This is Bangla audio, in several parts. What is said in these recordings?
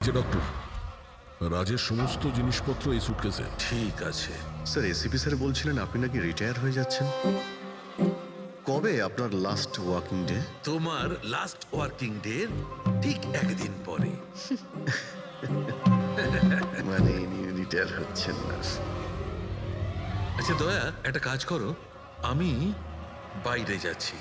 যে ডক্টর, রাজের সমস্ত জিনিসপত্র এই সুটকেসে। ঠিক আছে। স্যার এসিপি স্যার বলছিলেন আপনি নাকি রিটায়ার হয়ে যাচ্ছেন। কবে আপনার লাস্ট ওয়ার্কিং ডে? তোমার লাস্ট ওয়ার্কিং ডে ঠিক একদিন পরে। মানে ইনি রিটায়ার হচ্ছেন না। আচ্ছা দয়া, একটা কাজ করো, আমি বাইরে যাচ্ছি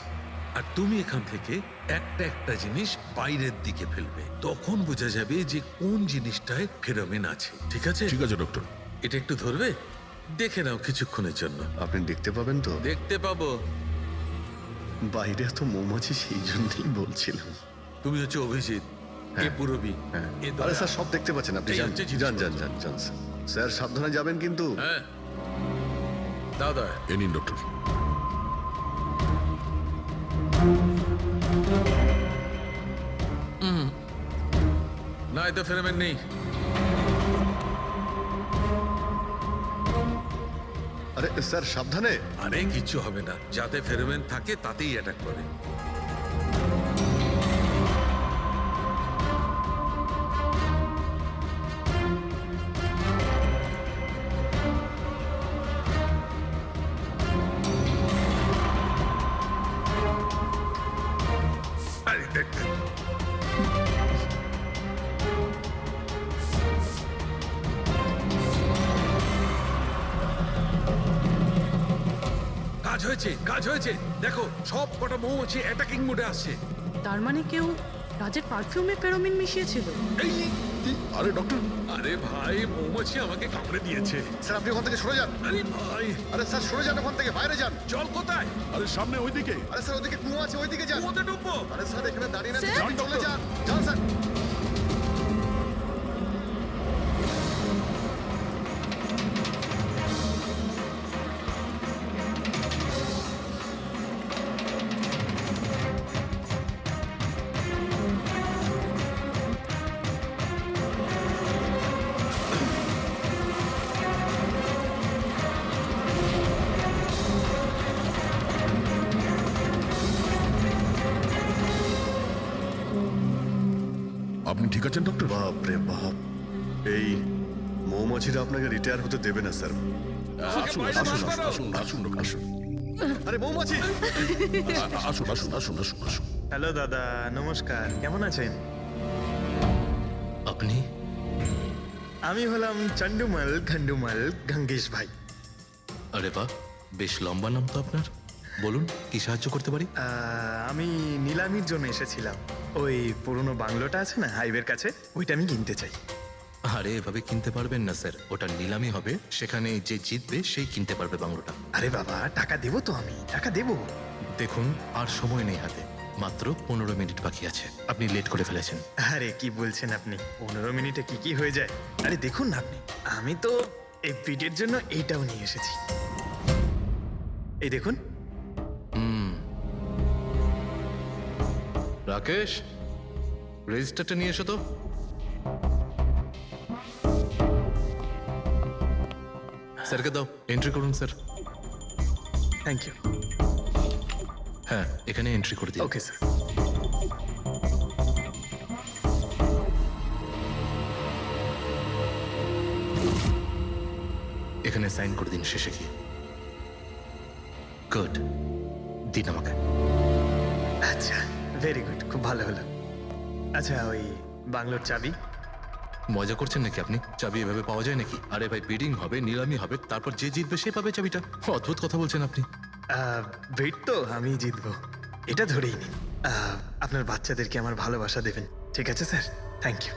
আর তুমি এখান থেকে একটা একটা জিনিস বাইরের দিকে ফেলবে, তখন বোঝা যাবে যে কোন জিনিসটায় ফেরোমেন আছে। ঠিক আছে? ঠিক আছে ডক্টর। এটা একটু ধরবে, দেখে নাও কিছুক্ষণের জন্য। আপনি দেখতে পাবেন তো? দেখতে পাবো। বাইরে তো মৌমাছি, সেই জন্যই বলছিলাম। তুমি হচ্ছে অভিজিৎ, এ পুরবী, হ্যাঁ। এ আরে দয়া। স্যার সব দেখতে পাচ্ছেন আপনি। এই যান হচ্ছে যান জিনিসপত্র। যান যান যান স্যার। স্যার সাবধানে যাবেন কিন্তু। হ্যাঁ, দাও দয়া। এ নিন ডক্টর। না, এতে ফেরোমেন নেই। আরে স্যার সাবধানে। আরে কিচ্ছু হবে না, যাতে ফেরোমেন থাকে তাতেই অ্যাটাক করে। আরে দেখ দেখ। কাজ হয়েছে, কাজ হয়েছে। দেখো, সব কটা মৌমাছি অ্যাটাকিং মোডে আসছে। তার মানে কেউ রাজের পারফিউমে ফেরোমিন মিশিয়েছিল। এই, আরে ডক্টর, আরে ভাই, মৌমাছি আমাকে কামড়ে দিয়েছে। স্যার আপনি ওখান থেকে সরে যান। আরে ভাই, আরে স্যার সরে যান ওখান থেকে, বাইরে যান। জল কোথায়? আরে সামনে ওইদিকে। আরে স্যার ওদিকে কুয়ো আছে, ওইদিকে যান। কুয়োতে ডুববো? আরে স্যার এখানে দাঁড়িয়ে না স্যার? থেকে আপনি চলে যান। যান স্যার। আপনি ঠিক আছেন ডক্টর? বাপ রে বাপ, এই মৌমাছিরা আপনাকে রিটায়ার হতে দেবে না স্যার। আসুন বাইরে আসুন বার করো। আসুন আসুন ডক্টর, আসুন। আরে মৌমাছি! আসুন আসুন আসুন আসুন আসুন। হ্যালো দাদা, নমস্কার। কেমন আছেন? আপনি? আমি হলাম চন্ডুমাল খন্ডুমাল গঙ্গেশ ভাই। আরে বাহ, বেশ লম্বা নাম তো আপনার। বলুন, কি সাহায্য করতে পারি? আমি নিলামির জন্য এসেছিলাম। ওই পুরনো বাংলোটা আছে না হাইওয়ের কাছে, ওইটা আমি কিনতে চাই। আরে এভাবে কিনতে পারবেন না স্যার, ওটা নিলামি হবে, সেখানে যে জিতবে সেই কিনতে পারবে বাংলোটা। আরে বাবা, টাকা দেবো তো, আমি টাকা দেবো। দেখুন, আর সময় নেই হাতে, মাত্র 15 মিনিট বাকি আছে। আপনি লেট করে ফেলেছেন। আরে কি বলছেন আপনি, 15 মিনিটে কি কি হয়ে যায়? আরে দেখুন না আপনি, আমি তো এই পিটের জন্য এইটাও নিয়ে এসেছি। এই দেখুন। রাকেশ, রেজিস্টারটা নিয়ে এসো তো। স্যারকে দাও, এন্ট্রি করুন স্যার। Thank you. হ্যাঁ, এখানে এন্ট্রি করে দিন। Okay sir. এখানে সাইন করে দিন শেষে গিয়ে। গুড, দিন আমাকে। আচ্ছা, ভেরি গুড, খুব ভালো হলো। আচ্ছা, ওই বাংলোর চাবি? মজা করছেন নাকি আপনি? চাবি এভাবে পাওয়া যায় নাকি? আরে ভাই, বিডিং হবে, নিলামি হবে, তারপর যে জিতবে সে পাবে চাবিটা। অদ্ভুত কথা বলছেন আপনি। ভেট তো আমি জিতবো, এটা ধরেই নিন। আপনার বাচ্চাদেরকে আমার ভালোবাসা দেবেন, ঠিক আছে স্যার? Thank you.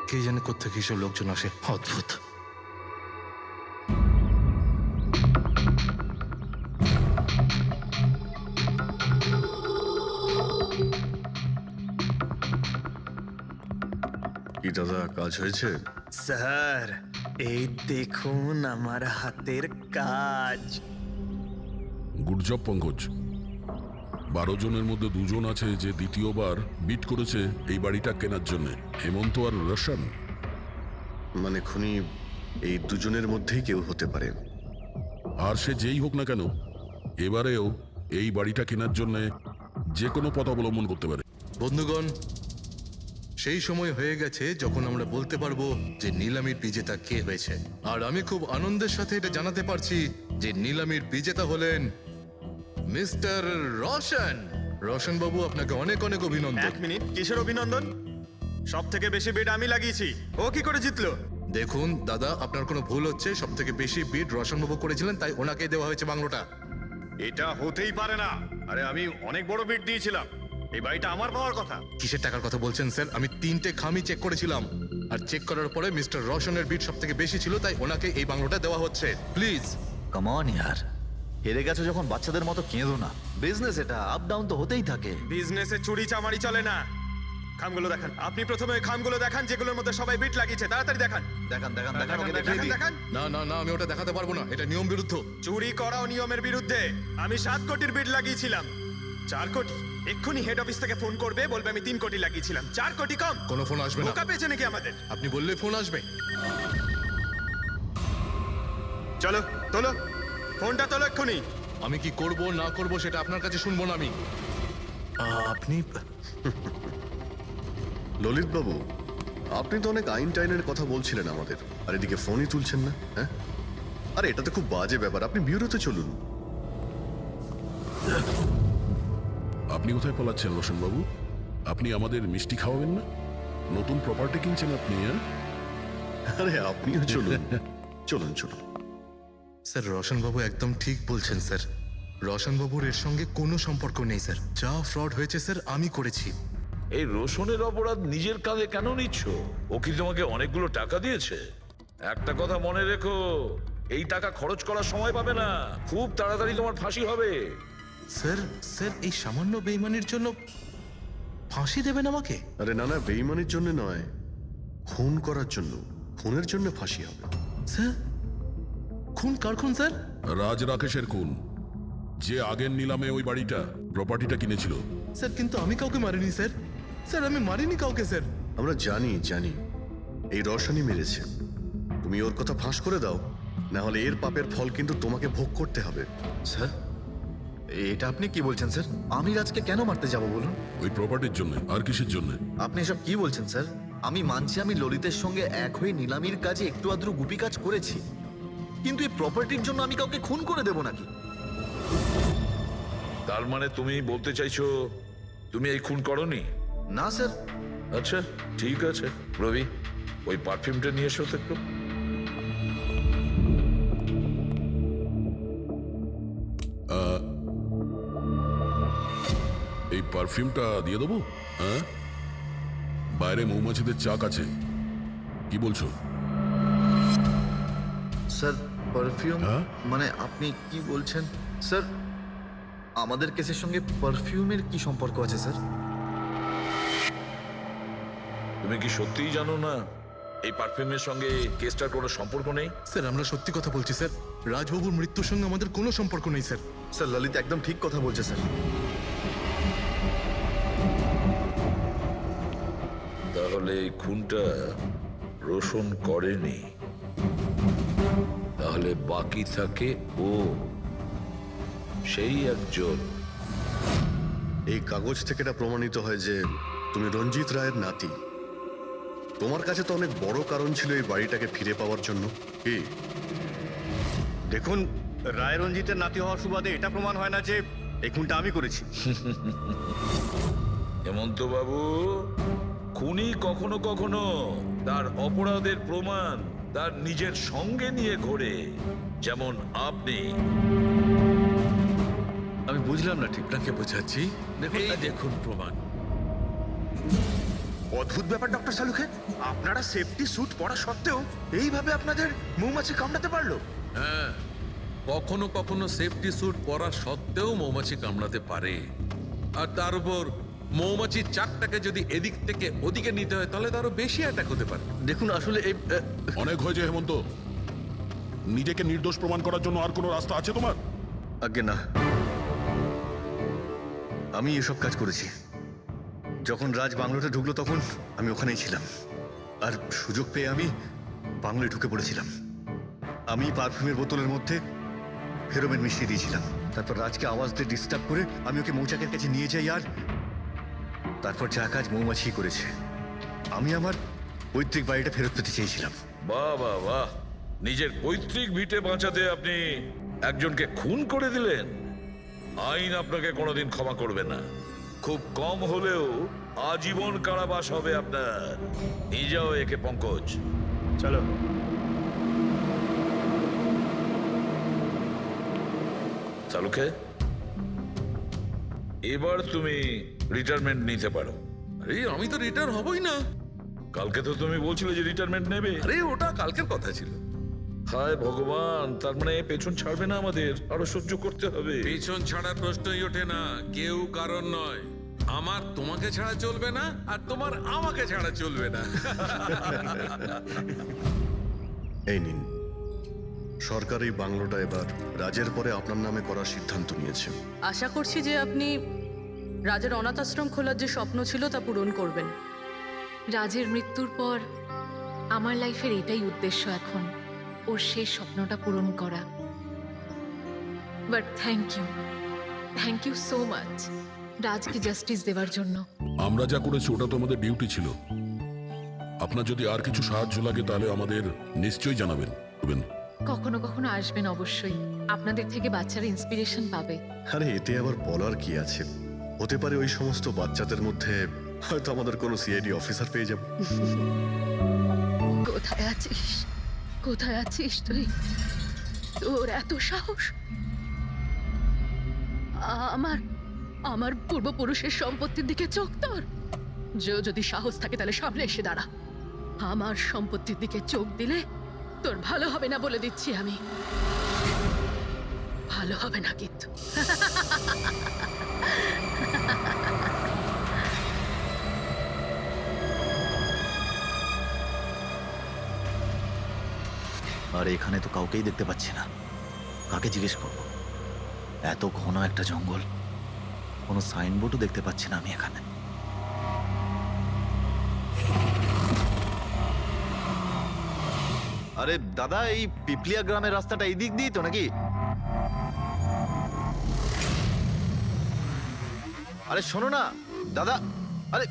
কে জানে কোত্থেকে এসব লোকজন আসে, অদ্ভুত। কি দাদা, কাজ হয়েছে? স্যার, এই দেখুন আমার হাতের কাজ। Good job Pankaj. 12 জনের মধ্যে 2 জন আছে যে দ্বিতীয়বার বিট করেছে এই বাড়িটা কেনার জন্য, হেমন্ত আর রোশন। মানে খুনি এই দুজনের মধ্যেই কেউ হতে পারে। আর সে যেই হোক না কেন, এবারেও এই বাড়িটা কেনার জন্য যে কোনো পথ অবলম্বন করতে পারে। বন্ধুগণ, সেই সময় হয়ে গেছে যখন আমরা বলতে পারবো যে নিলামির বিজেতা কে হয়েছে। আর আমি খুব আনন্দের সাথে এটা জানাতে পারছি যে নিলামির বিজেতা হলেন মিস্টার রোশন। রোশন বাবু, আপনাকে অনেক অনেক অভিনন্দন। এক মিনিট, কিসের অভিনন্দন? সব থেকে বেশি বিড আমি লাগিয়েছি, ও কি করে জিতলো? দেখুন দাদা, আপনার কোনো ভুল হচ্ছে। সব থেকে বেশি বিড রোশন বাবু করেছিলেন, তাই ওনাকেই দেওয়া হয়েছে বাংলোটা। এটা হতেই পারে না। আরে আমি অনেক বড় বিট দিয়েছিলাম, এই বাড়িটা আমার পাওয়ার কথা। কিসের টাকার কথা বলছেন স্যার? আমি 3টে খামি চেক করেছিলাম, আর চেক করার পরে মিস্টার রোশনের বিড সব থেকে বেশি ছিল, তাই ওনাকে এই বাংলোটা দেওয়া হচ্ছে। প্লিজ। কামন ইয়ার, হেরে গেছো যখন বাচ্চাদের মতো কেঁদো না। বিজনেস এটা, আপ ডাউন তো হতেই থাকে। বিজনেসে চুরি চামারি চলে না। খামগুলো দেখান। আপনি প্রথমে ওই খামগুলো দেখান যেগুলোর মধ্যে সবাই বিট লাগিয়েছে। তাড়াতাড়ি দেখান। দেখান দেখান দেখান, ওকে দেখান, দেখিয়ে দিই। দেখান। না না না, আমি ওটা দেখাতে পারবো না, এটা নিয়ম বিরুদ্ধ। চুরি করাও নিয়মের বিরুদ্ধে। আমি 7 কোটির বিড লাগিয়েছিলাম। 4 কোটি। এক্ষুনি হেড অফিস থেকে ফোন করবে, বলবে আমি 3 কোটি লাগিয়েছিলাম। 4 কোটি কম। কোনো ফোন আসবে না। বোকা পেয়েছে নাকি আমাদের? আপনি বললে ফোন আসবে। চলো তোলো, ফোনটা তোলো এক্ষুনি। আমি কি করব না করব সেটা আপনার কাছে শুনবো না আমি। আপনি ললিত বাবু, আপনি তো অনেক আইন টাইনের কথা বলছিলেন আমাদের, আর এদিকে ফোনই তুলছেন না। হ্যাঁ, আরে এটা তো খুব বাজে ব্যাপার। আপনি বিউরোতে চলুন। আপনি কোথায় পালাচ্ছেন রোশন বাবু? আপনি আমাদের মিষ্টি খাওয়াবেন না? নতুন প্রপার্টি কিনছেন আপনি, হ্যাঁ? আরে আপনিও চলুন, চলুন চলুন। স্যার, রোশন বাবু একদম ঠিক বলছেন স্যার। রোশন বাবুর এর সঙ্গে কোনো সম্পর্ক নেই স্যার। যা ফ্রড হয়েছে স্যার আমি করেছি। এই রোশনের অপরাধ নিজের কাঁধে কেন নিচ্ছ? ও কি তোমাকে অনেকগুলো টাকা দিয়েছে? একটা কথা মনে রেখো, এই টাকা খরচ করার সময় পাবে না। খুব তাড়াতাড়ি তোমার ফাঁসি হবে। স্যার স্যার, এই সামান্য বেইমানির জন্য ফাঁসি দেবেন আমাকে? আরে না না, বেইমানির জন্য নয়, খুন করার জন্য। খুনের জন্য ফাঁসি হবে। স্যার, খুন কার খুন স্যার? রাজ রাকেশের খুন, যে আগের নিলামে ওই বাড়িটা প্রপার্টিটা কিনেছিল। স্যার, কিন্তু আমি কাউকে মারিনি স্যার। স্যার, আমি মারিনি কাউকে স্যার। আমরা জানি জানি, এই রসানি মেরেছে। তুমি ওর কথা ফাঁস করে দাও, না হলে এর পাপের ফল কিন্তু তোমাকে ভোগ করতে হবে। স্যার, এটা আপনি কি বলছেন স্যার? আমি রাজকে কেন মারতে যাব বলুন? ওই প্রপার্টির জন্য। আর কিসের জন্য? আপনি এসব কি বলছেন স্যার? আমি মানছি আমি ললিতের সঙ্গে এক হয়ে নিলামির কাজে একটু আদ্র গুপি কাজ করেছি, কিন্তু এই প্রপার্টির জন্য আমি কাউকে খুন করে দেব নাকি? তার মানে তুমি বলতে চাইছো তুমি এই খুন করনি? না স্যার। আচ্ছা ঠিক আছে, রবি ওই পারফিউমটা নিয়ে এসো তো একটু। এই পারফিউমটা দিয়ে দেবো? হ্যাঁ, বাইরে মৌমাছিদের চাক আছে। কি বলছো? স্যার, পারফিউম হ্যাঁ? মানে আপনি কি বলছেন স্যার? আমাদের কেসের সঙ্গে পারফিউমের কি সম্পর্ক আছে স্যার? তুমি কি সত্যিই জানো না এই পারফিউমের সঙ্গে কেসটার কোনো সম্পর্ক নেই? স্যার, আমরা সত্যি কথা বলছি স্যার। রাজবাবুর মৃত্যুর সঙ্গে আমাদের কোনো সম্পর্ক নেই স্যার। স্যার, ললিত একদম ঠিক কথা বলছে স্যার। তাহলে এই খুনটা রোশন করেনি, তাহলে বাকি থাকে ও, সেই একজন। এই কাগজ থেকে এটা প্রমাণিত হয় যে তুমি রঞ্জিত রায়ের নাতি। তোমার কাছে তো অনেক বড় কারণ ছিল এই বাড়িটাকে ফিরে পাওয়ার জন্য। কি? দেখুন, রায় রঞ্জিতের নাতি হওয়ার সুবাদে এটা প্রমাণ হয় না যে এই খুনটা আমি করেছি। হেমন্ত বাবু, খুনি কখনো কখনো তার অপরাধের প্রমাণ তার নিজের সঙ্গে নিয়ে ঘোরে, যেমন আপনি। আমি বুঝলাম না ঠিক। আপনাকে বোঝাচ্ছি। এই দেখুন প্রমাণ। অদ্ভুত ব্যাপার ডক্টর সালুখে, আপনারা সেফটি স্যুট পরা সত্ত্বেও এইভাবে আপনাদের মৌমাছি কামড়াতে পারলো? হ্যাঁ, কখনো কখনো সেফটি স্যুট পরা সত্ত্বেও মৌমাছি কামড়াতে পারে। আর তার উপর মৌমাছির চাকটাকে যদি এদিক থেকে ওদিকে নিতে হয় তাহলে তো আরো বেশি অ্যাটাক হতে পারে। দেখুন, আসলে এই অনেক হয়েছে হেমন্ত। নিজেকে নির্দোষ প্রমাণ করার জন্য আর কোনো রাস্তা আছে তোমার? আজ্ঞে না, আমি এসব কাজ করেছি। যখন রাজ বাংলোতে ঢুকলো তখন আমি ওখানেই ছিলাম, আর সুযোগ পেয়ে আমি বাংলোয় ঢুকে পড়েছিলাম। আমি পারফিউমের বোতলের মধ্যে ফেরোমেন মিশিয়ে দিয়েছিলাম। তারপর রাজকে আওয়াজ দিয়ে ডিস্টার্ব করে আমি ওকে মৌচাকের কাছে নিয়ে যাই, আর তারপর যা কাজ মৌমাছি করেছে। আমি আমার পৈতৃক বাড়িটা ফেরত পেতে চেয়েছিলাম। বাহ বাহ বাহ, নিজের পৈতৃক ভিটে বাঁচাতে আপনি একজনকে খুন করে দিলেন। আইন আপনাকে কোনোদিন ক্ষমা করবে না। খুব কম হলেও আজীবন কারাবাস হবে আপনার। নিয়ে যাও একে পঙ্কজ। চলো। চালুকে, এবার তুমি রিটায়ারমেন্ট নিতে পারো। আরে আমি তো রিটায়ার হবই না। কালকে তো তুমি বলছিলে যে রিটায়ারমেন্ট নেবে। আরে ওটা কালকের কথা ছিল। হায় ভগবান, তার মানে পেছন ছাড়বে না, আমাদের আরো সহ্য করতে হবে। পিছন ছাড়ার প্রশ্নই ওঠে না, কেউ কারণ নয়। আমার তোমাকে ছাড়া চলবে না, আর তোমার আমাকে ছাড়া চলবে না। এই নিন, সরকার এই বাংলোটা এবার রাজের পরে আপনার নামে করার সিদ্ধান্ত নিয়েছে। আশা করছি যে আপনি রাজের অনাথ আশ্রম খোলার যে স্বপ্ন ছিল তা পূরণ করবেন। রাজের মৃত্যুর পর আমার লাইফের এটাই উদ্দেশ্য এখন, ওর শেষ স্বপ্নটা পূরণ করা। But thank you so much রাজকে জাস্টিস দেওয়ার জন্য। আমরা যা করেছি ওটা তো আমাদের ডিউটি ছিল। আপনার যদি আর কিছু সাহায্য লাগে তাহলে আমাদের নিশ্চয়ই জানাবেন। কখনো কখনো আসবেন অবশ্যই, আপনাদের থেকে বাচ্চারা ইন্সপিরেশন পাবে। আরে এতে আবার বলার কি আছে? হতে পারে ওই সমস্ত বাচ্চাদের মধ্যে হয়তো আমাদের কোনো সিআইডি অফিসার পেয়ে যাব। কোথায় আছিস তুই? তোর এত সাহস? আমার পূর্বপুরুষের সম্পত্তির দিকে চোখ তোর। যদি সাহস থাকে তাহলে সামনে এসে দাঁড়া। আমার সম্পত্তির দিকে চোখ দিলে তোর ভালো হবে না বলে দিচ্ছি আমি। ভালো হবে না কিন্তু। আর এখানে তো কাউকেই দেখতে পাচ্ছি না, কাকে জিজ্ঞেস করবো? এত ঘন একটা জঙ্গল, কোনো সাইনবোর্ডও দেখতে পাচ্ছি না আমি এখানে। আরে দাদা, এই পিপলিয়া গ্রামের রাস্তাটা এই দিক দিয়ে তো নাকি? আরে শোনো না দাদা, আরে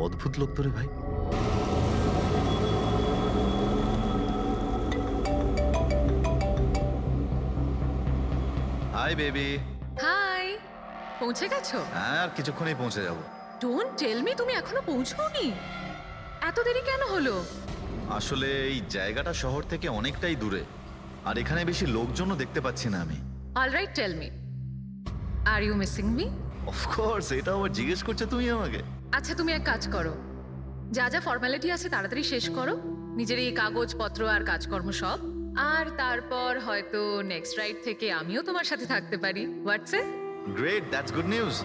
অদ্ভুত লোক তো রে ভাই। Hi baby. হাই, পৌঁছে গেছো? হ্যাঁ, আর কিছুক্ষণেই পৌঁছে যাব। ডোন্ট টেল মি তুমি এখনো পৌঁছোনি। এত দেরি কেন হলো? আসলে এই জায়গাটা শহর থেকে অনেকটাই দূরে, আর এখানে বেশি লোকজনও দেখতে পাচ্ছি না আমি। Alright, tell me, are you missing me? Of course, এটা আবার জিজ্ঞেস করছো তুমি আমাকে? আচ্ছা, তুমি এক কাজ করো, যা যা ফর্মালিটি আছে তাড়াতাড়ি শেষ করো, নিজের এই কাগজপত্র আর কাজকর্ম সব, আর তারপর হয়তো নেক্সট রাইড থেকে আমিও তোমার সাথে থাকতে পারি। WhatsApp? Great, that's good news.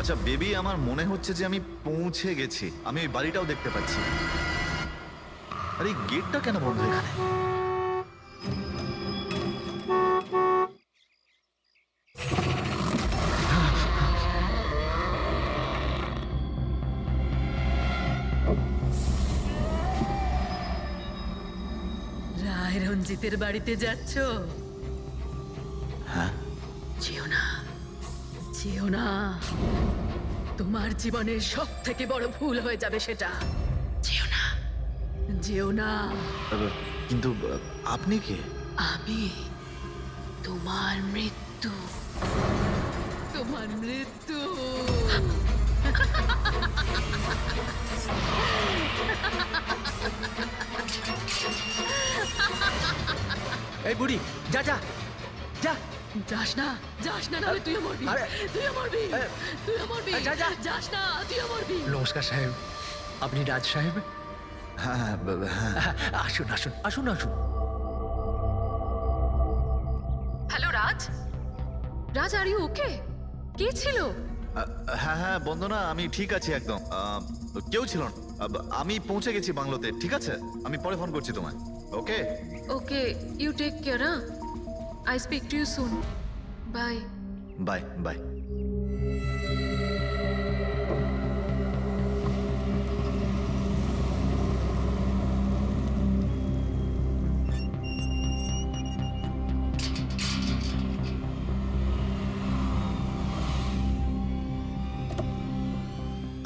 আচ্ছা বেবি, আমার মনে হচ্ছে যে আমি পৌঁছে গেছি। আমি ওই বাড়িটাও দেখতে পাচ্ছি। আরে গেটটা কেন বন্ধ এখানে? রায় রঞ্জিতের বাড়িতে যাচ্ছ? হ্যাঁ। যেও না, তোমার জীবনের সব থেকে বড় ভুল হয়ে যাবে সেটা। যেও না। কিন্তু আপনি কে? আমি তোমার মৃত্যু। এই বুড়ি, যা যা যা। যাস না নাহলে তুইও মরবি। তুইও মরবি। যাস না, তুইও মরবি। নমস্কার সাহেব, আপনি রাজ সাহেব? হ্যাঁ হ্যাঁ হ্যাঁ। আসুন আসুন আসুন আসুন। Hello Raj, are you okay? কে ছিল? হ্যাঁ হ্যাঁ বন্দনা, আমি ঠিক আছি একদম। কেউ ছিল না। আমি পৌঁছে গেছি বাংলোতে। ঠিক আছে, আমি পরে ফোন করছি তোমায়। Okay okay, you take care. I speak to you soon. Bye bye bye.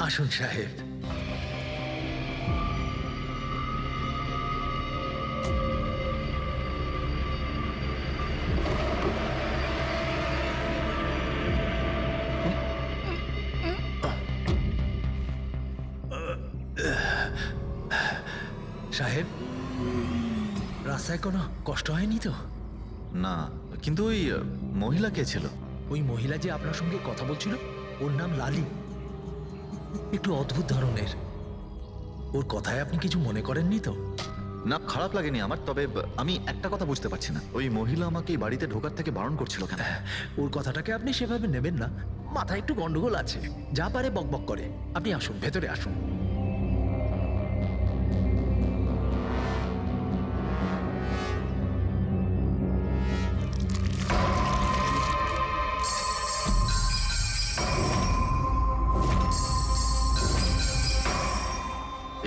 আসুন সাহেব। সাহেব, রাস্তায় কোনো কষ্ট হয়নি তো? না, কিন্তু ওই মহিলা কে ছিল? ওই মহিলা যে আপনার সঙ্গে কথা বলছিল, ওর নাম লালি। একটু অদ্ভুত ধরনের। ওর কথায় আপনি কিছু মনে করেননি তো? না, খারাপ লাগেনি আমার, তবে আমি একটা কথা বুঝতে পারছি না, ওই মহিলা আমাকে এই বাড়িতে ঢোকার থেকে বারণ করছিল কেন? ওর কথাটাকে আপনি সেভাবে নেবেন না। মাথায় একটু গন্ডগোল আছে, যা পারে বকবক করে। আপনি আসুন, ভেতরে আসুন।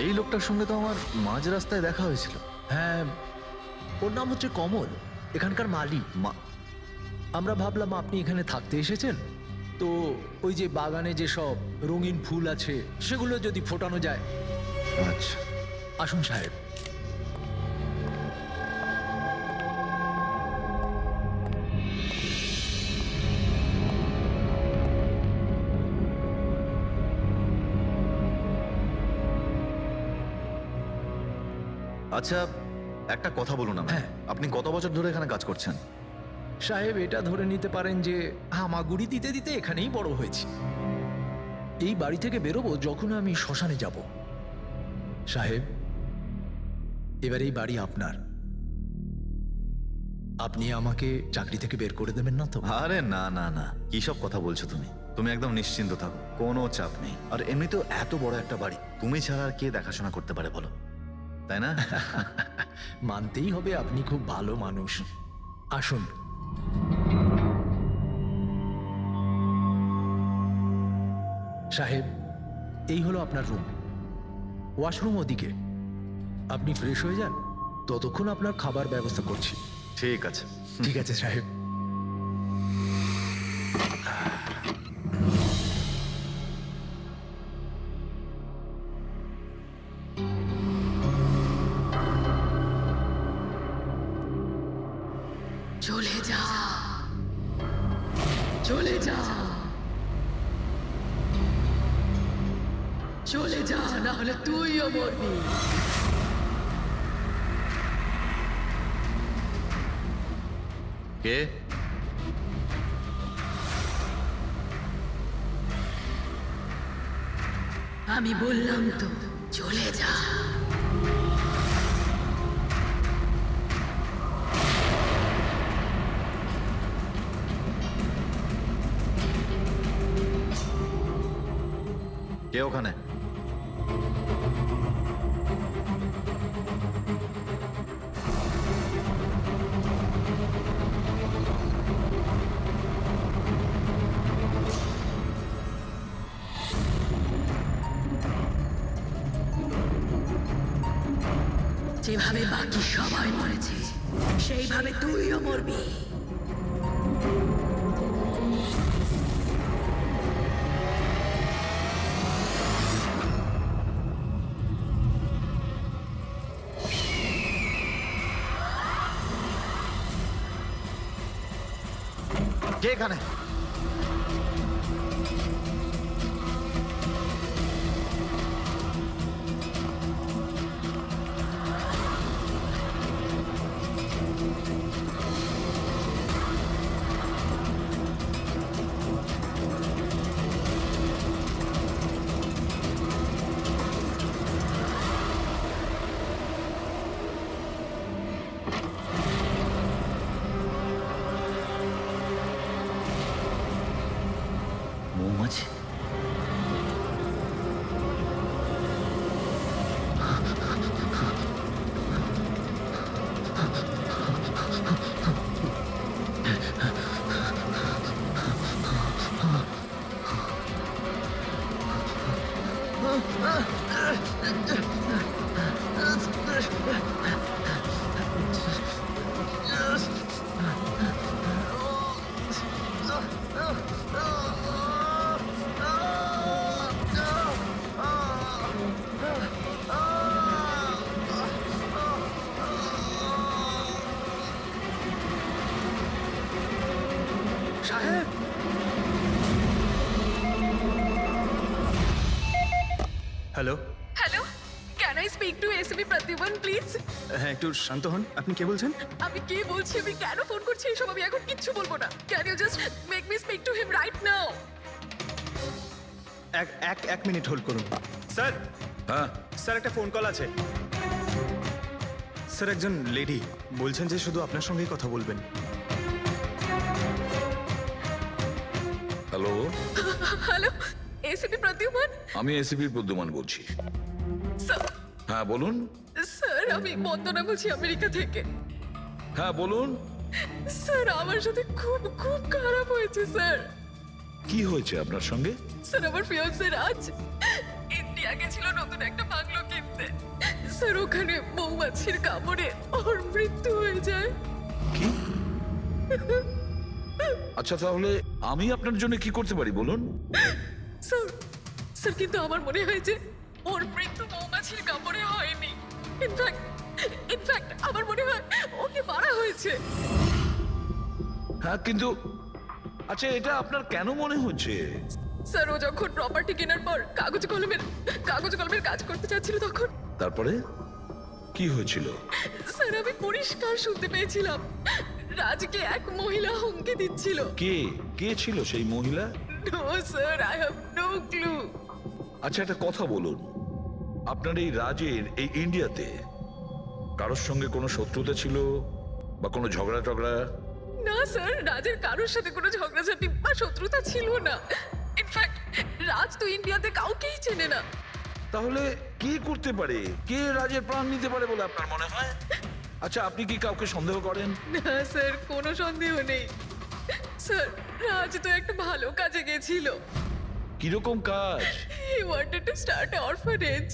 এই লোকটার সঙ্গে তো আমার মাঝ রাস্তায় দেখা হয়েছিল। হ্যাঁ, ওর নাম হচ্ছে কমল, এখানকার মালি। আমরা ভাবলাম আপনি এখানে থাকতে এসেছেন, তো ওই যে বাগানে যেসব রঙিন ফুল আছে সেগুলো যদি ফোটানো যায়। আচ্ছা, আসুন সাহেব। আচ্ছা, একটা কথা বলুন আমায়। হ্যাঁ। আপনি কত বছর ধরে এখানে কাজ করছেন? সাহেব, এটা ধরে নিতে পারেন যে হামাগুড়ি দিতে দিতে এখানেই বড় হয়েছি। এই বাড়ি থেকে বেরোবো যখন আমি শ্মশানে যাব। সাহেব, এবার এই বাড়ি আপনার। আপনি আমাকে চাকরি থেকে বের করে দেবেন না তো? আরে না না না, কি সব কথা বলছো তুমি? তুমি একদম নিশ্চিন্ত থাকো, কোনো চাপ নেই। আর এমনিতেও এত বড় একটা বাড়ি তুমি ছাড়া আর কে দেখাশোনা করতে পারে বলো, তাই না? মানতেই হবে আপনি খুব ভালো মানুষ। আসুন। সাহেব, এই হলো আপনার রুম। ওয়াশরুম ওদিকে। আপনি ফ্রেশ হয়ে যান, ততক্ষণ আপনার খাবার ব্যবস্থা করছি। ঠিক আছে। ঠিক আছে সাহেব। চলে যা, চলে যা, চলে যা, না হলে তুইও মরবি। কে? আমি বললাম তো, চলে যা। কে ওখানে? যেভাবে বাকি সবাই মরেছে, সেইভাবে তুইও মরবি। কে এখানে? মৌমাছি? সাহেব! Hello. Hello, can I speak to SB Pratiman please? হ্যাঁ, একটু শান্ত হন। আপনি কে বলছেন? আমি কে বলছি, আমি কেন ফোন করছি এসব আমি এখন কিচ্ছু বলবো না। Can you just make me speak to him right now? এক মিনিট হোল্ড করুন। স্যার, হ্যাঁ স্যার একটা ফোন কল আছে। স্যার, একজন লেডি বলছেন যে শুধু আপনার সঙ্গেই কথা বলবেন। Hello, hello, SB Pratiman? আমি এসিপির প্রদ্যুমান বলছি। স্যার, হ্যাঁ বলুন। স্যার আমি বন্দনা বলছি আমেরিকা থেকে। হ্যাঁ বলুন, স্যার আমার সাথে খুব খুব খারাপ হয়েছে স্যার। কি হয়েছে আপনার সঙ্গে? স্যার আমার ফিয়ান্সে রাজ ইন্ডিয়া গেছিল নতুন একটা বাংলো কিনতে। স্যার ওখানে মৌমাছির কামড়ে ওর মৃত্যু হয়ে যায়। কি? আচ্ছা তাহলে আমি আপনার জন্য কি করতে পারি বলুন? স্যার, স্যার কিন্তু আমার মনে হয় যে ওর মৃত্যু মৌমাছির কামড়ে হয়নি। ইনফ্যাক্ট আমার মনে হয় ওকে মারা হয়েছে। হ্যাঁ কিন্তু আচ্ছা এটা আপনার কেন মনে হচ্ছে? স্যার ও যখন প্রপার্টি কেনার পর কাগজ কলমের কাজ করতে চাচ্ছিল তখন তারপরে কি হয়েছিল? স্যার আমি পরিষ্কার শুনতে পেয়েছিলাম রাজকে এক মহিলা হুমকি দিচ্ছিল। কে ছিল সেই মহিলা? No sir, I have no clue. আচ্ছা একটা কথা বলুন, আপনার এই রাজের এই ইন্ডিয়াতে কারোর সঙ্গে কোনো শত্রুতা ছিল বা কোনো ঝগড়া টগড়া? না স্যার, রাজের কারোর সাথে কোনো ঝগড়াঝাটি বা শত্রুতা ছিল না। ইনফ্যাক্ট রাজ তো ইন্ডিয়াতে কাউকেই চেনে না। তাহলে কে করতে পারে? কে রাজের প্রাণ নিতে পারে বলে আপনার মনে হয়? আচ্ছা আপনি কি কাউকে সন্দেহ করেন? না স্যার, কোনো সন্দেহ নেই। স্যার রাজ তো একটা ভালো কাজে গেছিল। কিরকম কাজ? He wanted to start orphanage.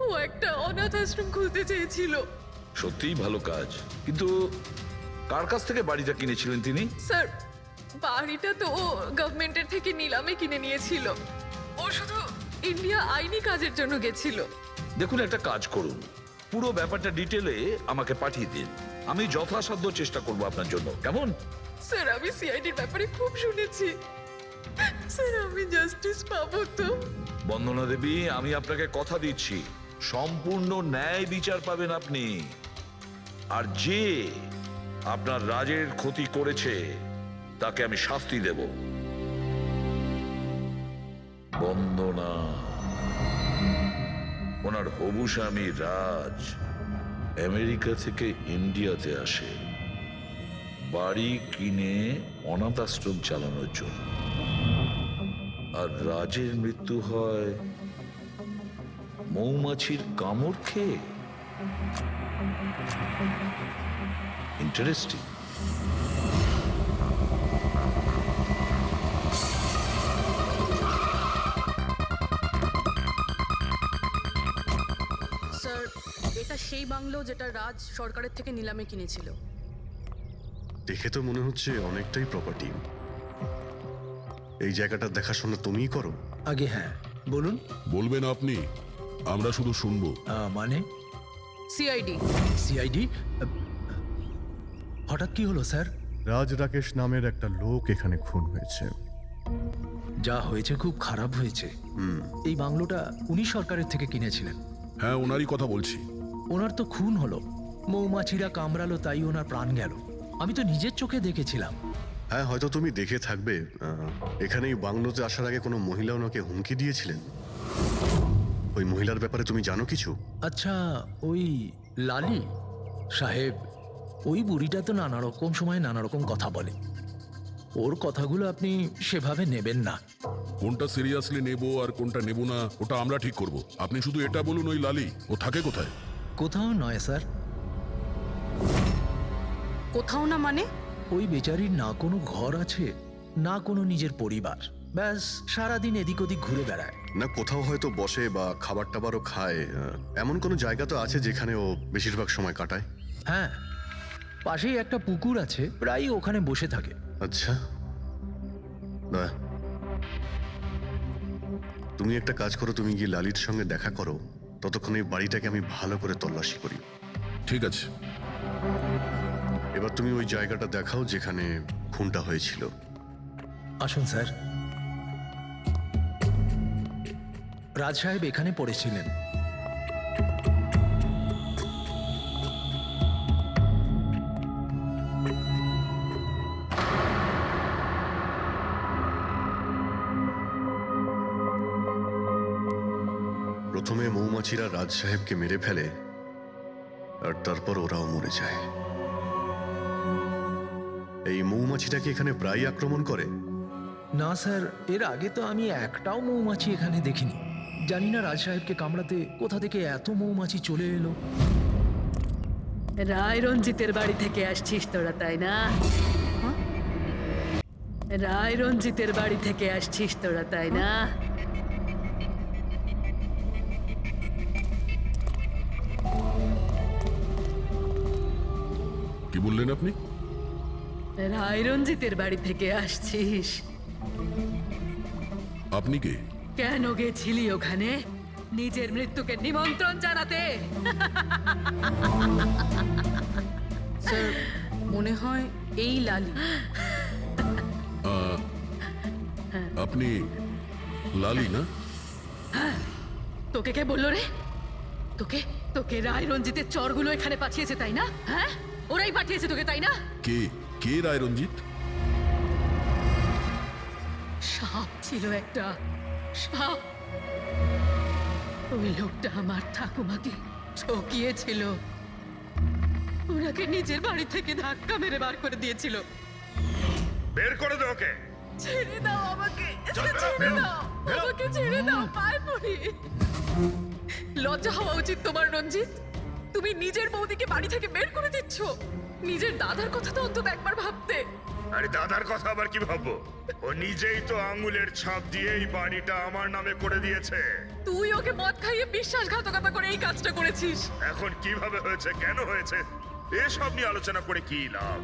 ও একটা অনাথ আশ্রম খুলতে চেয়েছিল। সত্যিই ভালো কাজ, কিন্তু কার কাছ থেকে বাড়িটা কিনেছিলেন তিনি? স্যার বাড়িটা তো ও গভর্নমেন্টের থেকে নিলামে কিনে নিয়েছিল। ও শুধু ইন্ডিয়া আইনি কাজের জন্য গেছিল। দেখুন একটা কাজ করুন, পুরো ব্যাপারটা ডিটেলে আমাকে পাঠিয়ে দিন, আমি যথাসাধ্য চেষ্টা করব আপনার জন্য, কেমন? স্যার আমি সিআইডির ব্যাপারে খুব শুনেছি। স্যার আমি জাস্টিস পাবো তো? বন্দনা দেবী, আমি আপনাকে কথা দিচ্ছি সম্পূর্ণ ন্যায় বিচার পাবেন আপনি। আর যে আপনার রাজের ক্ষতি করেছে তাকে আমি শাস্তি দেব। বন্দনা, ওনার হবু স্বামী রাজ আমেরিকা থেকে ইন্ডিয়াতে আসে বাড়ি কিনে অনাথ আশ্রম চালানোর জন্য, আর রাজের মৃত্যু হয় মৌমাছির কামড় খেয়ে। ইন্টারেস্টিং। স্যার এটা সেই বাংলো যেটা রাজ সরকারের থেকে নিলামে কিনেছিল। দেখে তো মনে হচ্ছে অনেকটাই প্রপার্টি। এই জায়গাটা দেখাশোনা তুমিই করো? আগে হ্যাঁ বলুন। বলবেন আপনি, আমরা শুধু শুনবো। মানে সিআইডি। সিআইডি? হঠাৎ কি হলো স্যার? রাজ রাকেশ নামের একটা লোক এখানে খুন হয়েছে। যা হয়েছে খুব খারাপ হয়েছে। এই বাংলোটা উনি সরকারের থেকে কিনেছিলেন। হ্যাঁ ওনারই কথা বলছি। ওনার তো খুন হলো, মৌমাছিরা কামড়ালো, তাই ওনার প্রাণ গেল। আমি তো নিজের চোখে দেখেছিলাম। হ্যাঁ হয়তো তুমি দেখে থাকবে। এখানে এই বাংলোতে আসার আগে কোনো মহিলা ওনাকে হুমকি দিয়েছিলেন। ওই মহিলার ব্যাপারে তুমি জানো কিছু? আচ্ছা ওই লালি সাহেব, ওই বুড়িটা তো নানা রকম সময় নানা রকম কথা বলে। ওর কথাগুলো আপনি সেভাবে নেবেন না। কোনটা সিরিয়াসলি নেব আর কোনটা নেব না ওটা আমরা ঠিক করব। আপনি শুধু এটা বলুন, ওই লালি ও থাকে কোথায়? কোথাও নয় স্যার। কোথাও না মানে? ওই বেচারির না কোনো ঘর আছে, না কোনো নিজের পরিবার। ব্যাস সারাদিন এদিক ওদিক ঘুরে বেড়ায়। না কোথাও হয়তো বসে বা খাবার টাবারও খায়, এমন কোনো জায়গা তো আছে যেখানে ও বেশিরভাগ সময় কাটায়? হ্যাঁ, পাশেই একটা পুকুর আছে, প্রায় ওখানে বসে থাকে। আচ্ছা, বাহ। তুমি একটা কাজ করো, তুমি গিয়ে লালির সঙ্গে দেখা করো, ততক্ষণ এই বাড়িটাকে আমি ভালো করে তল্লাশি করি। ঠিক আছে। এবার তুমি ওই জায়গাটা দেখাও যেখানে খুনটা হয়েছিল। আসুন স্যার। রাজ সাহেব এখানে পড়েছিলেন। প্রথমে মৌমাছিরা রাজ সাহেবকে মেরে ফেলে আর তারপর ওরাও মরে যায়। এই মৌমাছিটাকে এখানে প্রায় আক্রমণ করে। না স্যার, এর আগে তো আমি একটাও মৌমাছি এখানে দেখিনি। জানি না রাজ সাহেবকে কামড়াতে কোথা থেকে এত মৌমাছি চলে এলো। রায় রঞ্জিতের বাড়ি থেকে আসছিস তোরা, তাই না? হ্যাঁ? রায় রঞ্জিতের বাড়ি থেকে আসছিস তোরা, তাই না? কি বললেন আপনি? রায় রঞ্জিতের বাড়ি থেকে আসছিস? আপনি কে? কেন গেছিলি ওখানে? নিজের মৃত্যুকে নিমন্ত্রণ জানাতে? স্যার মনে হয় এই লালি। আপনি লালি না? তোকে কে বললো রে? তোকে তোকে রায় রঞ্জিতের চরগুলো এখানে পাঠিয়েছে, তাই না? হ্যাঁ, ওরাই পাঠিয়েছে তোকে, তাই না? কে কে রায় রঞ্জিত? সাপ ছিল একটা, সাপ। ওই লোকটা আমার ঠাকুমাকে ঠকিয়েছিল। ওনাকে নিজের বাড়ি থেকে ধাক্কা মেরে বার করে দিয়েছিল। বের করে দে ওকে। ছেড়ে দাও আমাকে, চল, বেরো, ছেড়ে বেরো, দাও বেরো। আমাকে, ছেড়ে দাও, পায়ে পড়ি। লজ্জা হওয়া উচিত তোমার রঞ্জিত। তুমি নিজের বৌদিকে বাড়ি থেকে বের করে দিচ্ছ। নিজের দাদার কথা তো অন্তত একবার ভাবতে। আরে দাদার কথা আবার কি ভাববো? ও নিজেই তো আঙুলের ছাপ দিয়ে এই বাড়িটা আমার নামে করে দিয়েছে। তুই ওকে মদ খাইয়ে বিশ্বাসঘাতকতা করে এই কাজটা করেছিস। এখন কিভাবে হয়েছে, কেন হয়েছে, এসব নিয়ে আলোচনা করে কি লাভ?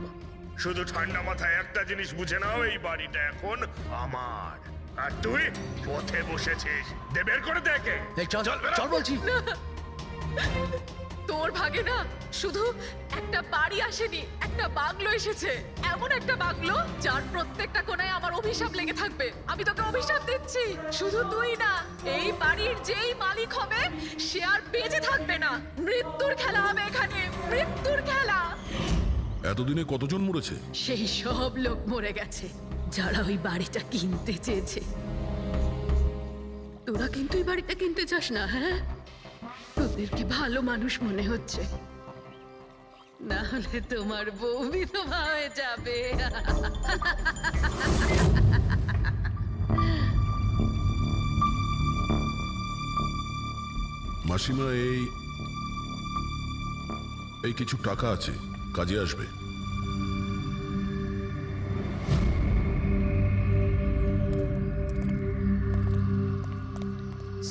শুধু ঠান্ডা মাথায় একটা জিনিস বুঝে নাও, এই বাড়িটা এখন আমার। আর তুই পথে বসেছিস। দে বের করে দেখে। এই চল চল বলছি। তোর ভাগে না শুধু একটা বাড়ি আসেনি, একটা বাংলো এসেছে। এমন একটা বাংলো যার প্রত্যেকটা কোণায় আমার অভিশাপ লেগে থাকবে। আমি তোকে অভিশাপ দিচ্ছি। শুধু তুই না, এই বাড়ির যেই মালিক হবে সে আর বেঁচে থাকবে না। মৃত্যুর খেলা হবে এখানে, মৃত্যুর খেলা। এতদিনে কতজন মরেছে? সেই সব লোক মরে গেছে যারা ওই বাড়িটা কিনতে চেয়েছে। তোরা কিন্তু এই বাড়িটা কিনতে চাস না, হ্যাঁ? তোদেরকে ভালো মানুষ মনে হচ্ছে, না হলে তোমার বউ বিধবা হয়ে যাবে। মাসিমা, এই কিছু টাকা আছে, কাজে আসবে।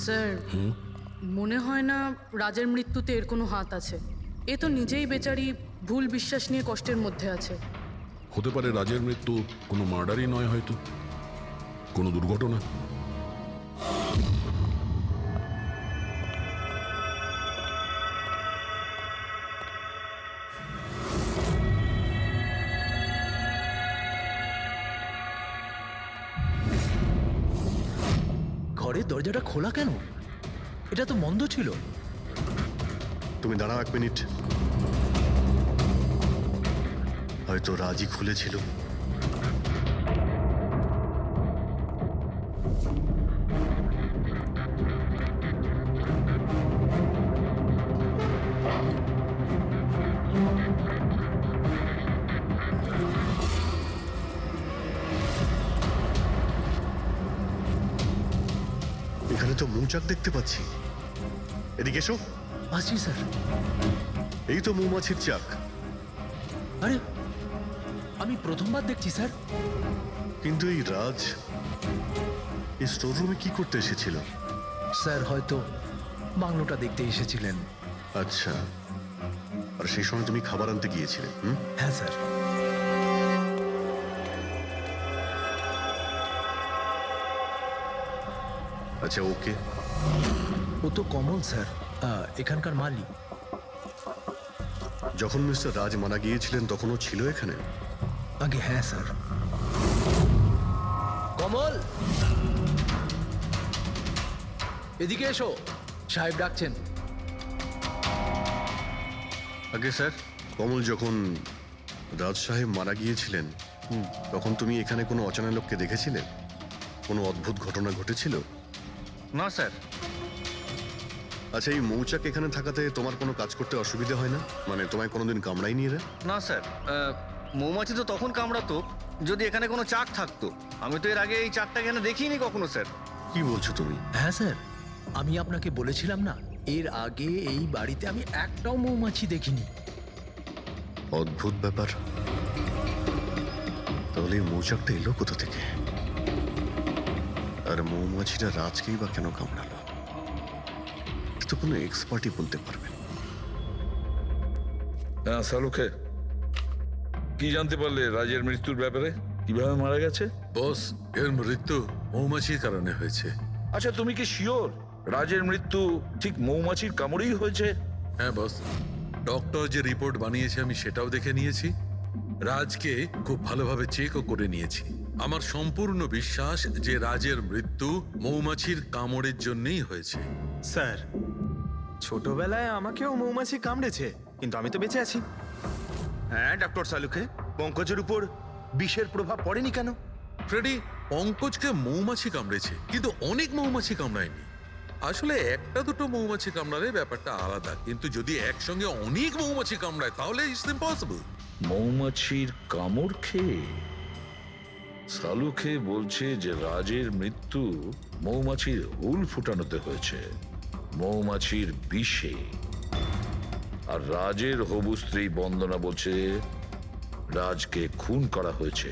স্যার মনে হয় না রাজের মৃত্যুতে এর কোনো হাত আছে। এ তো নিজেই বেচারি ভুল বিশ্বাস নিয়ে কষ্টের মধ্যে আছে। হতে পারে রাজের মৃত্যু কোনো মার্ডারই নয়, হয়তো কোনো দুর্ঘটনা। ঘরের দরজাটা খোলা কেন? এটা তো বন্ধ ছিল। তুমি দাঁড়াও এক মিনিট। হয়তো রাজি খুলেছিল। এখানে তো মৌচাক দেখতে পাচ্ছি। এদিকে এসো। আসছি স্যার। এই তো মৌমাছির চাক। আরে, আমি প্রথমবার দেখছি স্যার। কিন্তু এই রাজ এই স্টোর রুমে কি করতে এসেছিল? স্যার হয়তো বাংলোটা দেখতে এসেছিলেন। আচ্ছা, আর সেই সময় তুমি খাবার আনতে গিয়েছিলে? হ্যাঁ স্যার। আচ্ছা, ওকে। ও তো কমল স্যার, এখানকার মালিক। যখন মিস্টার রাজ মারা গিয়েছিলেন তখন ও ছিল এখানে? আগে হ্যাঁ স্যার। কমল, এদিকে এসো, সাহেব ডাকছেন। আগে স্যার, কমল যখন রাজ সাহেব মারা গিয়েছিলেন তখন তুমি এখানে কোনো অচেনা লোককে দেখেছিলে? কোনো অদ্ভুত ঘটনা ঘটেছিল? না স্যার। আচ্ছা, এই মৌচাক এখানে থাকাতে তোমার কোনো কাজ করতে অসুবিধা হয় না? মানে তোমায় কোনোদিন কামড়ায়নি এরা? না স্যার, মৌমাছি তো তখন কামড়াতো যদি এখানে কোনো চাক থাকতো। আমি তো এর আগে এই চাকটা এখানে দেখিনি কখনো স্যার। কি বলছো তুমি? হ্যাঁ স্যার, আমি আপনাকে বলেছিলাম না, এর আগে এই বাড়িতে আমি একটাও মৌমাছি দেখিনি। অদ্ভুত ব্যাপার। তাহলে এই মৌচাকটা এলো কোথা থেকে? আর মৌমাছিটা রাজকেই বা কেন কামড়ালো? এটা তো কোনো এক্সপার্টই বলতে পারবে। হ্যাঁ সালুকে, কি জানতে পারলে রাজের মৃত্যুর ব্যাপারে? কিভাবে মারা গেছে? বস, এর মৃত্যু মৌমাছির কারণে হয়েছে। আচ্ছা, তুমি কি শিওর রাজের মৃত্যু ঠিক মৌমাছির কামড়েই হয়েছে? হ্যাঁ বস, ডক্টর যে রিপোর্ট বানিয়েছে আমি সেটাও দেখে নিয়েছি। রাজকে খুব ভালোভাবে চেকও করে নিয়েছি। আমার সম্পূর্ণ বিশ্বাস যে রাজের মৃত্যু মৌমাছির কামড়ের জন্যই হয়েছে। স্যার, ছোটবেলায় আমাকেও মৌমাছি কামড়েছে, কিন্তু আমি তো বেঁচে আছি। হ্যাঁ ডক্টর সালুকে, পঙ্কজের উপর বিষের প্রভাব পড়েনি কেন? ফ্রেডি, পঙ্কজকে মৌমাছি কামড়েছে, কিন্তু অনেক মৌমাছি কামড়ায়নি। আসলে একটা দুটো মৌমাছি কামড়ালে ব্যাপারটা আলাদা, কিন্তু যদি একসঙ্গে অনেক মৌমাছি কামড়ায় তাহলে ইটস ইম্পসিবল। মৌমাছির কামড় খেয়ে? সালুকে বলছে যে রাজের মৃত্যু মৌমাছির হুল ফুটানোতে হয়েছে, মৌমাছির বিষে। আর রাজের হবু স্ত্রী বন্দনা বলছে রাজকে খুন করা হয়েছে।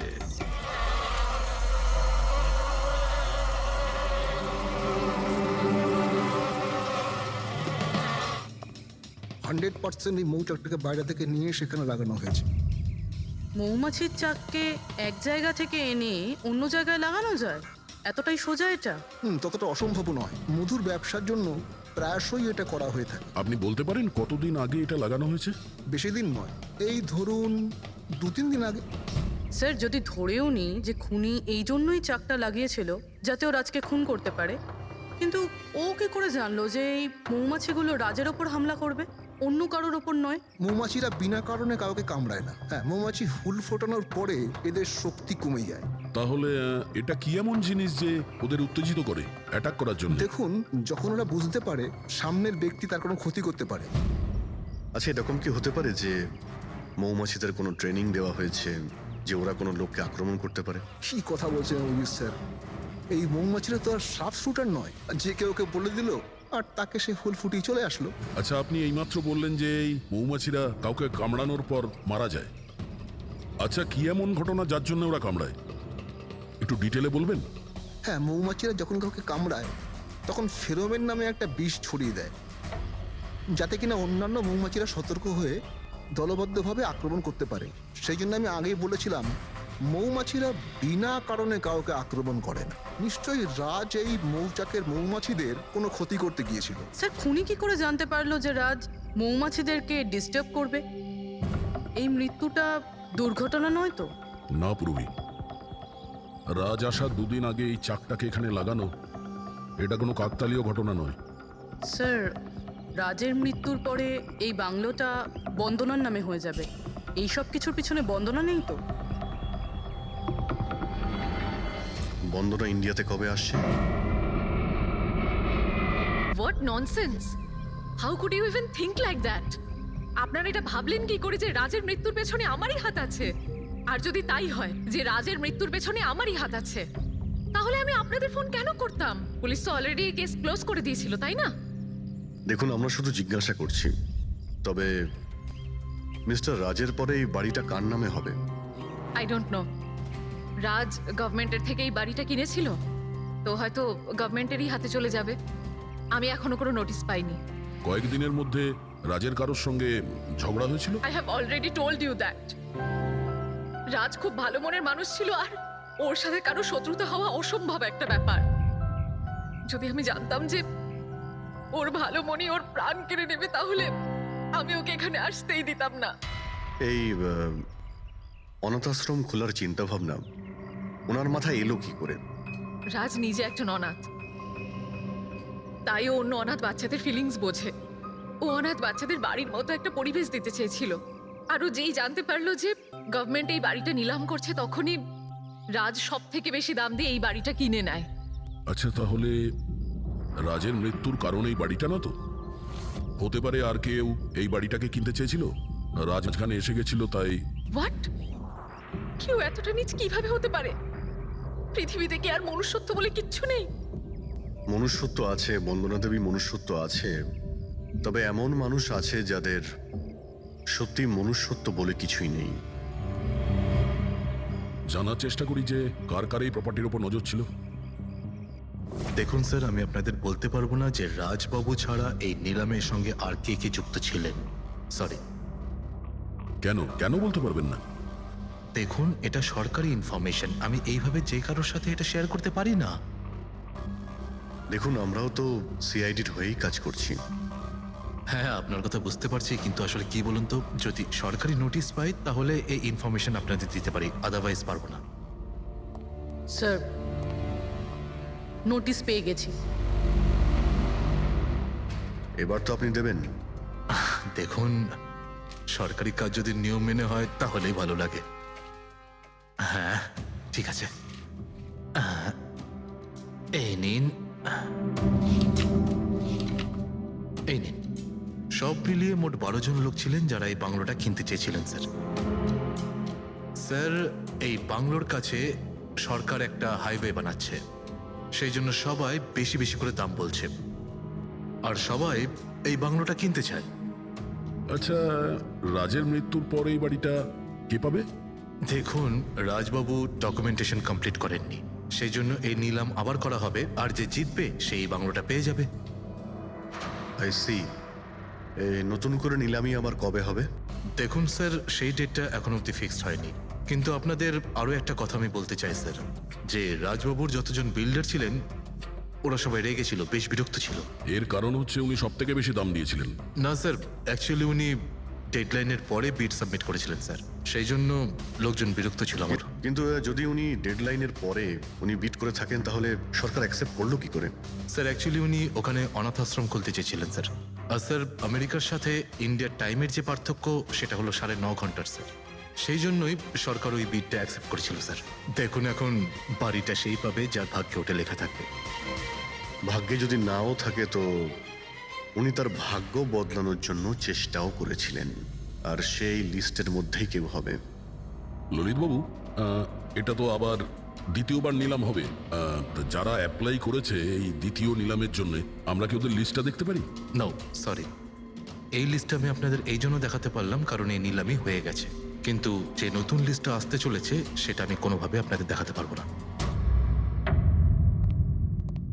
100% এই মৌচাকটাকে বাইরে থেকে নিয়ে সেখানে লাগানো হয়েছে। মৌমাছির চাককে এক জায়গা থেকে এনে অন্য জায়গায় লাগানো যায়? এতটাই সোজা এটা? ততটা অসম্ভব নয়। মধুর ব্যবসার জন্য প্রায়শই এটা করা হয়ে থাকে। আপনি বলতে পারেন কতদিন আগে এটা লাগানো হয়েছে? বেশি দিন নয়, এই ধরুন 2-3 দিন আগে। স্যার, যদি ধরেও নি যে খুনি এই জন্যই চাকটা লাগিয়েছিল যাতে ও রাজকে খুন করতে পারে, কিন্তু ও কি করে জানলো যে এই মৌমাছিগুলো রাজের ওপর হামলা করবে, অন্য কারোর ওপর নয়? মৌমাছিরা বিনা কারণে কাউকে কামড়ায় না। হ্যাঁ, মৌমাছি হুল ফোটানোর পরে এদের শক্তি কমে যায়। তাহলে এটা কি এমন জিনিস যে ওদের উত্তেজিত করে অ্যাটাক করার জন্য? দেখুন, যখন ওরা বুঝতে পারে সামনের ব্যক্তি তার কোনো ক্ষতি করতে পারে। আচ্ছা, এরকম কি হতে পারে যে মৌমাছিদের কোনো ট্রেনিং দেওয়া হয়েছে যে ওরা কোনো লোককে আক্রমণ করতে পারে? কি কথা বলছেন অভিজিৎ স্যার? এই মৌমাছিরা তো আর সাফ শুটার নয় যে কেউ ওকে বলে দিল আর তাকে সে ফুল ফুটিয়ে চলে আসলো। আচ্ছা, আপনি এইমাত্র বললেন যে এই মৌমাছিরা কাউকে কামড়ানোর পর মারা যায়। আচ্ছা, কি এমন ঘটনা যার জন্য ওরা কামড়ায়? একটু ডিটেলে বলবেন? হ্যাঁ, মৌমাছিরা যখন কাউকে কামড়ায় তখন ফেরোমেন নামে একটা বিষ ছড়িয়ে দেয়, যাতে কিনা অন্যান্য মৌমাছিরা সতর্ক হয়ে দলবদ্ধভাবে আক্রমণ করতে পারে। সেই জন্য আমি আগেই বলেছিলাম মৌমাছিরা বিনা কারণে কাউকে আক্রমণ করে না। নিশ্চয়ই রাজ এই মৌচাকের মৌমাছিদের কোনো ক্ষতি করতে গিয়েছিল। স্যার, খুনি কি করে জানতে পারলো যে রাজ মৌমাছিদেরকে ডিস্টার্ব করবে? এই মৃত্যুটা দুর্ঘটনা নয় তো? না পুরবি, রাজ আসার 2 দিন আগে এই চাকটাকে এখানে লাগানো এটা কোনো কাকতালীয় ঘটনা নয়। স্যার, রাজের মৃত্যুর পরে এই বাংলোটা বন্দনার নামে হয়ে যাবে। এই সব কিছুর পিছনে বন্দনা নেই তো? বন্দনা ইন্ডিয়াতে কবে আসছে? What nonsense! How could you even think like that? আপনারা এটা ভাবলেন কি করে যে রাজের মৃত্যুর পেছনে আমারই হাত আছে? আর যদি তাই হয় যে রাজের মৃত্যুর পেছনে আমারই হাত আছে, তাহলে আমি আপনাদের ফোন কেন করতাম? পুলিশ তো অলরেডি কেস ক্লোজ করে দিয়েছিল, তাই না? দেখুন, আমরা শুধু জিজ্ঞাসা করছি। তবে মিস্টার রাজের পরে এই বাড়িটা কার নামে হবে? I don't know. রাজ গভর্নমেন্টের থেকে এই বাড়িটা কিনেছিল, তো হয়তো গভর্নমেন্টেরই হাতে চলে যাবে। আমি এখনো কোনো নোটিশ পাইনি। কয়েকদিনের মধ্যে রাজের কারোর সঙ্গে ঝগড়া হয়েছিল? I have already told you that. Raj খুব ভালো মনের মানুষ ছিল, আর ওর সাথে কারো শত্রুতা হওয়া অসম্ভব একটা ব্যাপার। যদি আমি জানতাম যে ওর ভালো মনই ওর প্রাণ কেড়ে নেবে, তাহলে আমি ওকে এখানে আসতেই দিতাম না। এই অনাথাশ্রম খোলার চিন্তা ভাবনা ওনার মাথায় এলো কি করে? রাজ নিজে একজন অনাথ, তাই ও অন্য অনাথ বাচ্চাদের ফিলিংস বোঝে। ও অনাথ বাচ্চাদের বাড়ির মতো একটা পরিবেশ দিতে চেয়েছিল। আর ও যেই জানতে পারলো যে গভর্নমেন্ট এই বাড়িটা নিলাম করছে, তখনই রাজ সব থেকে বেশি দাম দিয়ে এই বাড়িটা কিনে নেয়। আচ্ছা, তাহলে রাজের মৃত্যুর কারণ এই বাড়িটা না তো? হতে পারে আর কেউ এই বাড়িটাকে কিনতে চেয়েছিল, রাজ এখানে এসে গেছিল তাই। হোয়াট? কেউ এতটা নিচ কিভাবে হতে পারে? পৃথিবীতে কি আর মনুষ্যত্ব বলে কিচ্ছু নেই? মনুষ্যত্ব আছে বন্দনা দেবী, মনুষ্যত্ব আছে, তবে এমন মানুষ আছে যাদের সত্যি মনুষ্যত্ব বলে কিছুই নেই। জানার চেষ্টা করি যে কার কার এই প্রপার্টির উপর নজর ছিল। দেখুন স্যার, আমি আপনাদের বলতে পারবো না যে রাজবাবু ছাড়া এই নিলামের সঙ্গে আর কে কে যুক্ত ছিলেন। সরি। কেন কেন বলতে পারবেন না? দেখুন, এটা সরকারি ইনফরমেশন, আমি এইভাবে যে কারোর সাথে এটা শেয়ার করতে পারি না। দেখুন, আমরাও তো সিআইডির হয়েই কাজ করছি। হ্যাঁ, আপনার কথা বুঝতে পারছি, কিন্তু আসলে কি বলুন তো, যদি সরকারি নোটিশ পাই তাহলে এই ইনফরমেশন আপনাদের দিতে পারি, আদারওয়াইজ পারবো না। স্যার, নোটিশ পেয়ে গেছি। এবার তো আপনি দেবেন। দেখুন, সরকারি কাজ যদি নিয়ম মেনে হয় তাহলেই ভালো লাগে। হ্যাঁ, ঠিক আছে। এই নিন, এই নিন। সব মিলিয়ে মোট 12 জন লোক ছিলেন যারা এই বাংলোটা কিনতে চেয়েছিলেন স্যার। স্যার, এই বাংলোর কাছে সরকার একটা হাইওয়ে বানাচ্ছে, সেই জন্য সবাই বেশি বেশি করে দাম বলছে, আর সবাই এই বাংলোটা কিনতে চায়। আচ্ছা, রাজের মৃত্যুর পর এই বাড়িটা কে পাবে? দেখুন, রাজবাবু ডকুমেন্টেশন কমপ্লিট করেননি, সেই জন্য এই নিলাম আবার করা হবে, আর যে জিতবে সেই বাংলোটা পেয়ে যাবে। I see. নতুন করে নিলামি আবার কবে হবে? দেখুন স্যার, সেই ডেটটা এখন অব্দি ফিক্সড হয়নি, কিন্তু আপনাদের আরও একটা কথা আমি বলতে চাই স্যার, যে রাজবাবুর যতজন বিল্ডার ছিলেন ওরা সবাই রেগে ছিল, বেশ বিরক্ত ছিল। এর কারণ হচ্ছে উনি সব থেকে বেশি দাম দিয়েছিলেন। না স্যার, অ্যাকচুয়ালি উনি ডেডলাইনের পরে বিড সাবমিট করেছিলেন স্যার, সেই জন্য লোকজন বিরক্ত ছিল আমার। কিন্তু যদি উনি ডেডলাইনের পরে উনি বিট করে থাকেন তাহলে সরকার অ্যাকসেপ্ট করলো কি করে? স্যার, অ্যাকচুয়ালি উনি ওখানে অনাথ আশ্রম খুলতে চেয়েছিলেন স্যার। আর স্যার, আমেরিকার সাথে ইন্ডিয়ার টাইমের যে পার্থক্য সেটা হলো 9.5 ঘন্টার স্যার, সেই জন্যই সরকার ওই বিডটা অ্যাকসেপ্ট করেছিল স্যার। দেখুন, এখন বাড়িটা সেই পাবে যার ভাগ্যে ওটা লেখা থাকবে। ভাগ্যে যদি নাও থাকে তো উনি তার ভাগ্য বদলানোর জন্য চেষ্টাও করেছিলেন, আর সেই লিস্টের মধ্যেই কেউ হবে। ললিতবাবু, এটা তো আবার দ্বিতীয়বার নিলাম হবে। যারা অ্যাপ্লাই করেছে এই দ্বিতীয় নিলামের জন্য, আমরা কি ওদের লিস্টটা দেখতে পারি? নো, সরি, এই লিস্টটা আমি আপনাদের এই জন্য দেখাতে পারলাম কারণ এই নিলামই হয়ে গেছে, কিন্তু যে নতুন লিস্টটা আসতে চলেছে সেটা আমি কোনোভাবে আপনাদের দেখাতে পারবো না।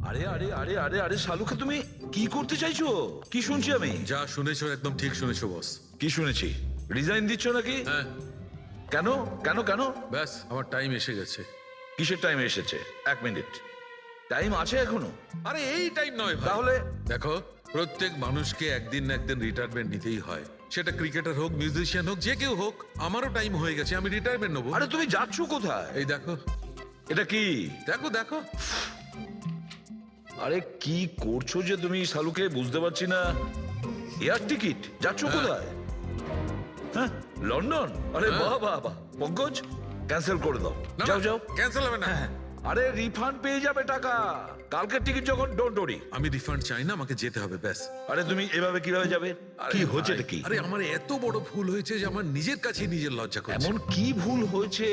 আরে আরে আরে আরে আরে শালুকে, তুমি কি করতে চাইছো? কি শুনছি আমি? যা শুনেছো একদম ঠিক শুনেছো বস। কি শুনেছি? রিজাইন দিচ্ছ নাকি? হ্যাঁ, কেন কেন কেন? ব্যাস আমার টাইম এসে গেছে। কিসের টাইম এসেছে? 1 মিনিট, টাইম আছে এখনো? আরে এই টাইম নয় ভাই। তাহলে দেখো, প্রত্যেক মানুষকে একদিন না একদিন রিটায়ারমেন্ট নিতেই হয়, সেটা ক্রিকেটার হোক, মিউজিশিয়ান হোক, যে কেউ হোক। আমারও টাইম হয়ে গেছে, আমি রিটায়ারমেন্ট নেবো। আরে তুমি যাচ্ছ কোথায়? এই দেখো, এটা কি? দেখো দেখো। আরে কি করছো যে তুমি শালুকে, বুঝতে পারছি না। এয়ার টিকিট, যাচ্ছ কোথায়? হ্যাঁ, লন্ডন? আরে বাহ বাহ বাহ। পঙ্কজ, ক্যান্সেল করে দাও, যাও যাও। ক্যান্সেল হবে না। আরে রিফান্ড পেয়ে যাবে টাকা, কালকের টিকিট যখন, ডোন্ট ওরি। আমি রিফান্ড চাই না, আমাকে যেতে হবে ব্যাস। আরে তুমি এভাবে কিভাবে যাবে? আরে কি হচ্ছে ভাই, কি? আরে আমার এত বড় ভুল হয়েছে যে আমার নিজের কাছে নিজের লজ্জা করছে। এমন কি ভুল হয়েছে?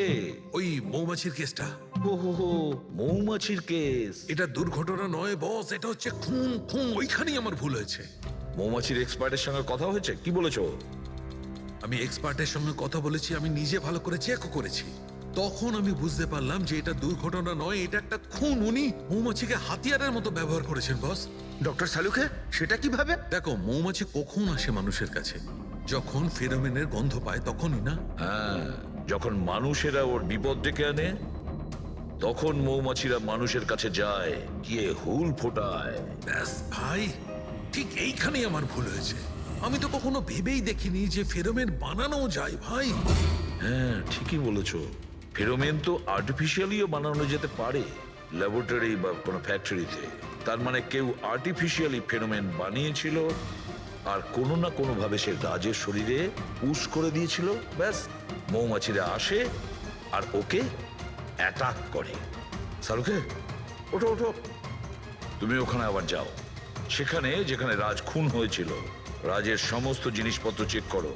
ওই মৌমাছির কেসটা। ও হো হো, মৌমাছির কেস। এটা দুর্ঘটনা নয় বস, এটা হচ্ছে খুন। খুন, ওইখানেই আমার ভুল হয়েছে। মৌমাছির এক্সপার্টের সঙ্গে কথা হয়েছে? কি বলেছো? আমি এক্সপার্টের সঙ্গে কথা বলেছি, আমি নিজে ভালো করে চেকও করেছি। তখন আমি বুঝতে পারলাম যে এটা দুর্ঘটনা নয়, এটা একটা খুন। উনি মৌমাছিকে হাতিয়ারের মতো ব্যবহার করেছেন বস। ডক্টর শালুকে, সেটা কিভাবে? দেখো, মৌমাছি কখন আসে মানুষের কাছে? যখন ফেরোমেনের গন্ধ পায় তখনই না? হ্যাঁ, যখন মানুষেরা ওর বিপদ ডেকে আনে তখন মৌমাছিরা মানুষের কাছে যায়, গিয়ে হুল ফোটায়। ব্যাস ভাই, ঠিক এইখানেই আমার ভুল হয়েছে। আমি তো কখনো ভেবেই দেখিনি যে ফেরোমেন বানানো যায় ভাই। হ্যাঁ, ঠিকই বলেছো। ফেরোমেন তো আর্টিফিশিয়ালিও বানানো যেতে পারে, ল্যাবরেটরি বা কোনো ফ্যাক্টরিতে। তার মানে কেউ আর্টিফিশিয়ালি ফেনোমেন বানিয়েছিল আর কোনো না কোনো ভাবে সে রাজের শরীরে পুশ করে দিয়েছিল। ব্যাস, মৌমাছিরা আসে আর ওকে অ্যাটাক করে। শাহরুখে, ওঠো ওঠো, তুমি ওখানে আবার যাও, সেখানে যেখানে রাজ খুন হয়েছিল রাজের সমস্ত জিনিসপত্র চেক করো।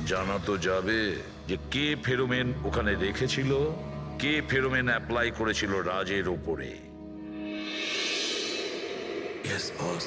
জানা তো যাবে যে কে ফেরোমেন ওখানে রেখেছিল, কে ফেরোমেন অ্যাপ্লাই করেছিল রাজের ওপরে। Yes boss.